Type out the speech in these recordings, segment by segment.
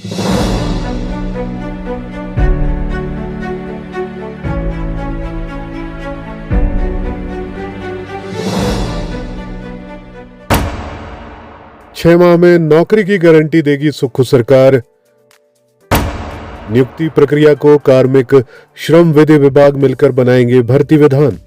छह माह में नौकरी की गारंटी देगी सुक्खू सरकार। नियुक्ति प्रक्रिया को कार्मिक श्रम विधि विभाग मिलकर बनाएंगे भर्ती विधान।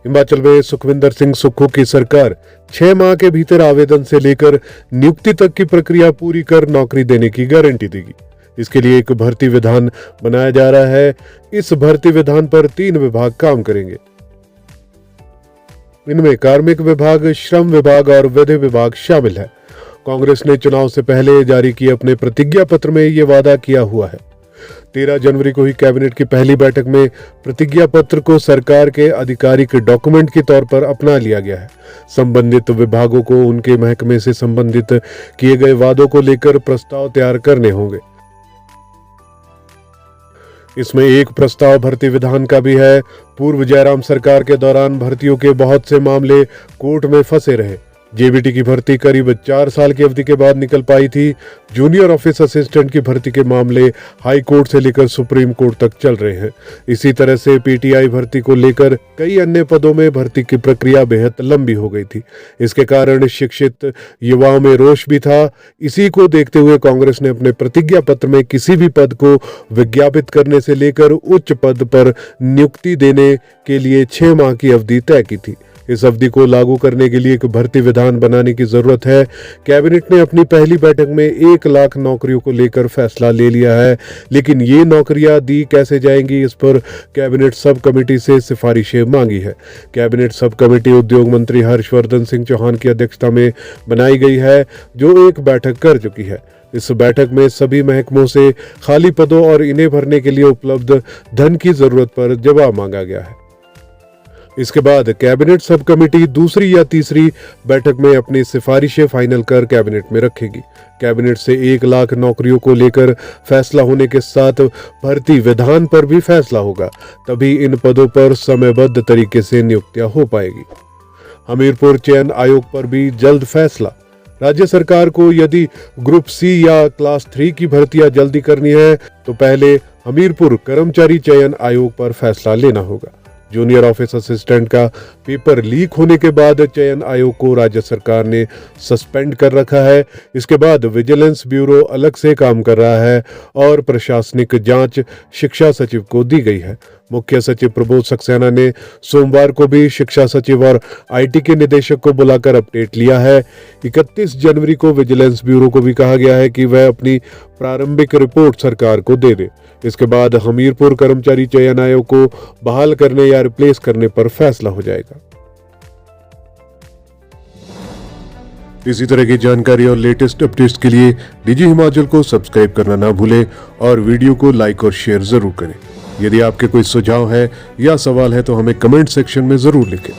हिमाचल में सुखविंदर सिंह सुक्खू की सरकार 6 माह के भीतर आवेदन से लेकर नियुक्ति तक की प्रक्रिया पूरी कर नौकरी देने की गारंटी देगी। इसके लिए एक भर्ती विधान बनाया जा रहा है। इस भर्ती विधान पर 3 विभाग काम करेंगे। इनमें कार्मिक विभाग, श्रम विभाग और विधि विभाग शामिल है। कांग्रेस ने चुनाव से पहले जारी किए अपने प्रतिज्ञा पत्र में यह वादा किया हुआ है। 13 जनवरी को ही कैबिनेट की पहली बैठक में प्रतिज्ञा पत्र को सरकार के आधिकारिक डॉक्यूमेंट के तौर पर अपना लिया गया है। संबंधित विभागों को उनके महकमे से संबंधित किए गए वादों को लेकर प्रस्ताव तैयार करने होंगे। इसमें एक प्रस्ताव भर्ती विधान का भी है। पूर्व जयराम सरकार के दौरान भर्तियों के बहुत से मामले कोर्ट में फंसे रहे। जेबीटी की भर्ती करीब 4 साल की अवधि के बाद निकल पाई थी। जूनियर ऑफिस असिस्टेंट की भर्ती के मामले हाई कोर्ट से लेकर सुप्रीम कोर्ट तक चल रहे हैं। इसी तरह से पीटीआई भर्ती को लेकर कई अन्य पदों में भर्ती की प्रक्रिया बेहद लंबी हो गई थी। इसके कारण शिक्षित युवाओं में रोष भी था। इसी को देखते हुए कांग्रेस ने अपने प्रतिज्ञा पत्र में किसी भी पद को विज्ञापित करने से लेकर उच्च पद पर नियुक्ति देने के लिए 6 माह की अवधि तय की थी। इस अवधि को लागू करने के लिए एक भर्ती विधान बनाने की जरूरत है। कैबिनेट ने अपनी पहली बैठक में 1 लाख नौकरियों को लेकर फैसला ले लिया है, लेकिन ये नौकरियां दी कैसे जाएंगी, इस पर कैबिनेट सब कमेटी से सिफारिशें मांगी है। कैबिनेट सब कमेटी उद्योग मंत्री हर्षवर्धन सिंह चौहान की अध्यक्षता में बनाई गई है, जो एक बैठक कर चुकी है। इस बैठक में सभी महकमों से खाली पदों और इन्हें भरने के लिए उपलब्ध धन की जरूरत पर जवाब मांगा गया है। इसके बाद कैबिनेट सब कमेटी दूसरी या तीसरी बैठक में अपनी सिफारिशें फाइनल कर कैबिनेट में रखेगी। कैबिनेट से 1 लाख नौकरियों को लेकर फैसला होने के साथ भर्ती विधान पर भी फैसला होगा। तभी इन पदों पर समयबद्ध तरीके से नियुक्तियां हो पाएगी। हमीरपुर चयन आयोग पर भी जल्द फैसला। राज्य सरकार को यदि ग्रुप सी या क्लास 3 की भर्तियां जल्दी करनी है तो पहले हमीरपुर कर्मचारी चयन आयोग पर फैसला लेना होगा। जूनियर ऑफिस असिस्टेंट का पेपर लीक होने के बाद चयन आयोग को राज्य सरकार ने सस्पेंड कर रखा है। इसके बाद विजिलेंस ब्यूरो अलग से काम कर रहा है और प्रशासनिक जांच शिक्षा सचिव को दी गई है। मुख्य सचिव प्रबोध सक्सेना ने सोमवार को भी शिक्षा सचिव और आईटी के निदेशक को बुलाकर अपडेट लिया है। 31 जनवरी को विजिलेंस ब्यूरो को भी कहा गया है कि वह अपनी प्रारंभिक रिपोर्ट सरकार को दे दे। इसके बाद हमीरपुर कर्मचारी चयन आयोग को बहाल करने या रिप्लेस करने पर फैसला हो जाएगा। इसी तरह की जानकारी और लेटेस्ट अपडेट्स के लिए डीजी हिमाचल को सब्सक्राइब करना ना भूलें और वीडियो को लाइक और शेयर जरूर करें। यदि आपके कोई सुझाव है या सवाल है तो हमें कमेंट सेक्शन में जरूर लिखें।